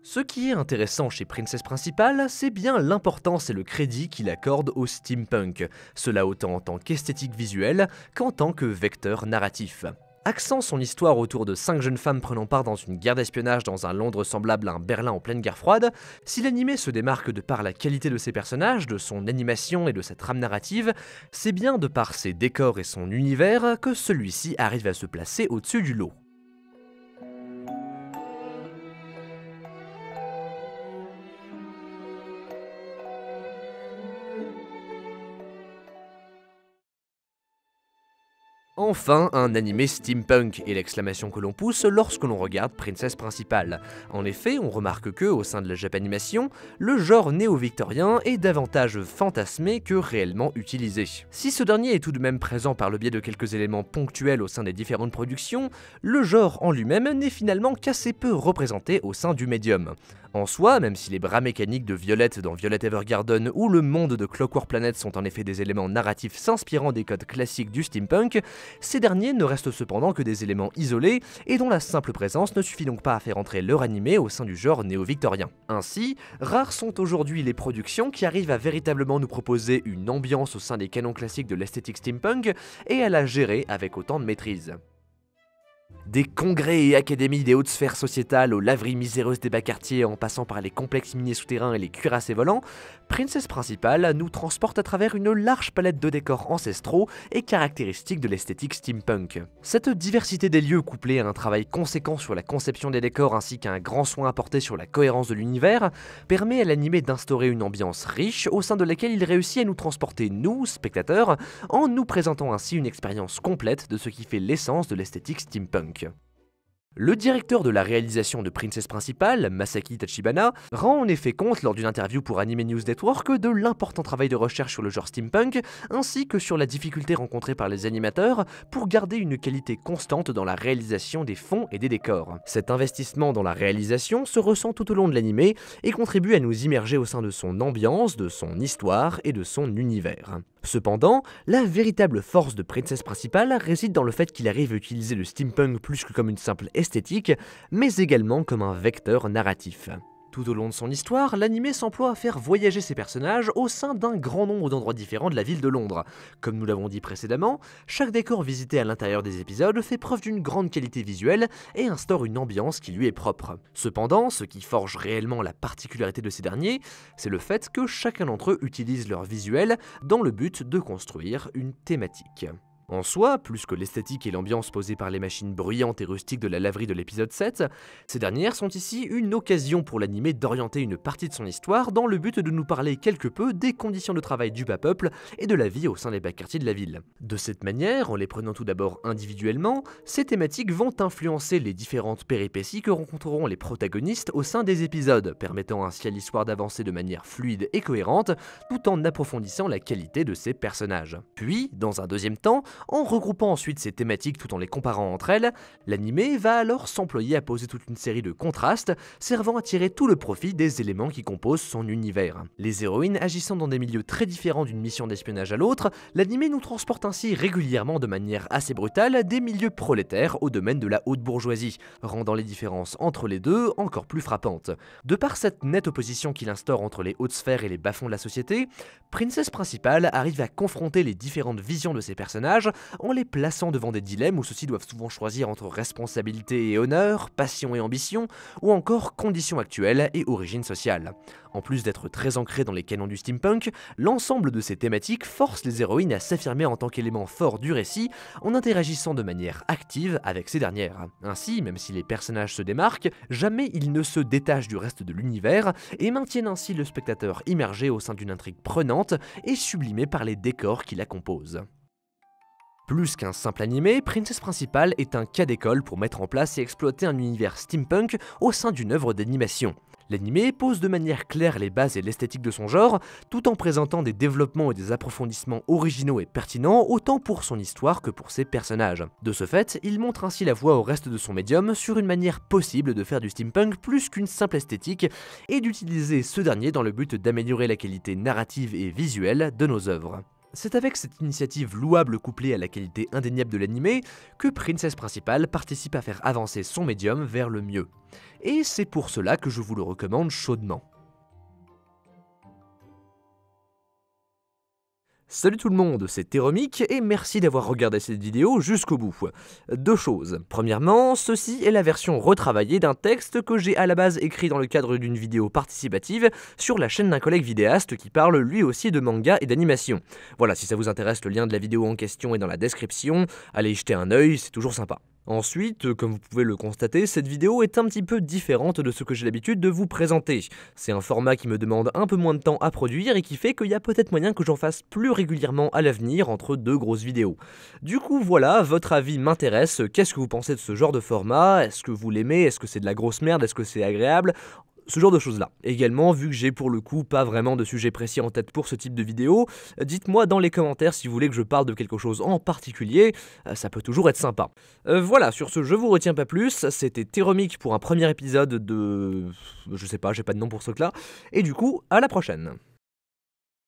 Ce qui est intéressant chez Princess Principal, c'est bien l'importance et le crédit qu'il accorde au steampunk, cela autant en tant qu'esthétique visuelle qu'en tant que vecteur narratif. Axant son histoire autour de 5 jeunes femmes prenant part dans une guerre d'espionnage dans un Londres semblable à un Berlin en pleine guerre froide, si l'animé se démarque de par la qualité de ses personnages, de son animation et de sa trame narrative, c'est bien de par ses décors et son univers que celui-ci arrive à se placer au-dessus du lot. Enfin, un animé steampunk est l'exclamation que l'on pousse lorsque l'on regarde Princess Principal. En effet, on remarque que, au sein de la Japanimation, le genre néo-victorien est davantage fantasmé que réellement utilisé. Si ce dernier est tout de même présent par le biais de quelques éléments ponctuels au sein des différentes productions, le genre en lui-même n'est finalement qu'assez peu représenté au sein du médium. En soi, même si les bras mécaniques de Violet dans Violet Evergarden ou le monde de Clockwork Planet sont en effet des éléments narratifs s'inspirant des codes classiques du steampunk, ces derniers ne restent cependant que des éléments isolés et dont la simple présence ne suffit donc pas à faire entrer leur animé au sein du genre néo-victorien. Ainsi, rares sont aujourd'hui les productions qui arrivent à véritablement nous proposer une ambiance au sein des canons classiques de l'esthétique steampunk et à la gérer avec autant de maîtrise. Des congrès et académies des hautes sphères sociétales aux laveries miséreuses des bas quartiers en passant par les complexes miniers souterrains et les cuirassés volants, Princess Principal nous transporte à travers une large palette de décors ancestraux et caractéristiques de l'esthétique steampunk. Cette diversité des lieux couplée à un travail conséquent sur la conception des décors ainsi qu'à un grand soin apporté sur la cohérence de l'univers permet à l'animé d'instaurer une ambiance riche au sein de laquelle il réussit à nous transporter, nous, spectateurs, en nous présentant ainsi une expérience complète de ce qui fait l'essence de l'esthétique steampunk. Le directeur de la réalisation de Princess Principal, Masaki Tachibana, rend en effet compte lors d'une interview pour Anime News Network de l'important travail de recherche sur le genre steampunk, ainsi que sur la difficulté rencontrée par les animateurs pour garder une qualité constante dans la réalisation des fonds et des décors. Cet investissement dans la réalisation se ressent tout au long de l'anime et contribue à nous immerger au sein de son ambiance, de son histoire et de son univers. Cependant, la véritable force de Princess Principal réside dans le fait qu'il arrive à utiliser le steampunk plus que comme une simple esthétique, mais également comme un vecteur narratif. Tout au long de son histoire, l'anime s'emploie à faire voyager ses personnages au sein d'un grand nombre d'endroits différents de la ville de Londres. Comme nous l'avons dit précédemment, chaque décor visité à l'intérieur des épisodes fait preuve d'une grande qualité visuelle et instaure une ambiance qui lui est propre. Cependant, ce qui forge réellement la particularité de ces derniers, c'est le fait que chacun d'entre eux utilise leur visuel dans le but de construire une thématique. En soi, plus que l'esthétique et l'ambiance posée par les machines bruyantes et rustiques de la laverie de l'épisode 7, ces dernières sont ici une occasion pour l'animé d'orienter une partie de son histoire dans le but de nous parler quelque peu des conditions de travail du bas peuple et de la vie au sein des bas quartiers de la ville. De cette manière, en les prenant tout d'abord individuellement, ces thématiques vont influencer les différentes péripéties que rencontreront les protagonistes au sein des épisodes, permettant ainsi à l'histoire d'avancer de manière fluide et cohérente, tout en approfondissant la qualité de ses personnages. Puis, dans un deuxième temps, en regroupant ensuite ces thématiques tout en les comparant entre elles, l'anime va alors s'employer à poser toute une série de contrastes, servant à tirer tout le profit des éléments qui composent son univers. Les héroïnes agissant dans des milieux très différents d'une mission d'espionnage à l'autre, l'anime nous transporte ainsi régulièrement de manière assez brutale des milieux prolétaires au domaine de la haute bourgeoisie, rendant les différences entre les deux encore plus frappantes. De par cette nette opposition qu'il instaure entre les hautes sphères et les bas-fonds de la société, Princess Principal arrive à confronter les différentes visions de ses personnages en les plaçant devant des dilemmes où ceux-ci doivent souvent choisir entre responsabilité et honneur, passion et ambition, ou encore conditions actuelles et origine sociale. En plus d'être très ancré dans les canons du steampunk, l'ensemble de ces thématiques force les héroïnes à s'affirmer en tant qu'élément fort du récit en interagissant de manière active avec ces dernières. Ainsi, même si les personnages se démarquent, jamais ils ne se détachent du reste de l'univers et maintiennent ainsi le spectateur immergé au sein d'une intrigue prenante et sublimée par les décors qui la composent. Plus qu'un simple animé, Princess Principal est un cas d'école pour mettre en place et exploiter un univers steampunk au sein d'une œuvre d'animation. L'anime pose de manière claire les bases et l'esthétique de son genre, tout en présentant des développements et des approfondissements originaux et pertinents autant pour son histoire que pour ses personnages. De ce fait, il montre ainsi la voie au reste de son médium sur une manière possible de faire du steampunk plus qu'une simple esthétique et d'utiliser ce dernier dans le but d'améliorer la qualité narrative et visuelle de nos œuvres. C'est avec cette initiative louable couplée à la qualité indéniable de l'animé que Princess Principal participe à faire avancer son médium vers le mieux. Et c'est pour cela que je vous le recommande chaudement. Salut tout le monde, c'est Théromique et merci d'avoir regardé cette vidéo jusqu'au bout. Deux choses. Premièrement, ceci est la version retravaillée d'un texte que j'ai à la base écrit dans le cadre d'une vidéo participative sur la chaîne d'un collègue vidéaste qui parle lui aussi de manga et d'animation. Voilà, si ça vous intéresse, le lien de la vidéo en question est dans la description, allez y jeter un œil, c'est toujours sympa. Ensuite, comme vous pouvez le constater, cette vidéo est un petit peu différente de ce que j'ai l'habitude de vous présenter. C'est un format qui me demande un peu moins de temps à produire et qui fait qu'il y a peut-être moyen que j'en fasse plus régulièrement à l'avenir entre deux grosses vidéos. Du coup voilà, votre avis m'intéresse, qu'est-ce que vous pensez de ce genre de format? Est-ce que vous l'aimez? Est-ce que c'est de la grosse merde? Est-ce que c'est agréable? Ce genre de choses là. Également, vu que j'ai pour le coup pas vraiment de sujet précis en tête pour ce type de vidéo, dites-moi dans les commentaires si vous voulez que je parle de quelque chose en particulier, ça peut toujours être sympa. Voilà, sur ce je vous retiens pas plus, c'était Théromique pour un premier épisode de... je sais pas, j'ai pas de nom pour ce truc là, et du coup, à la prochaine.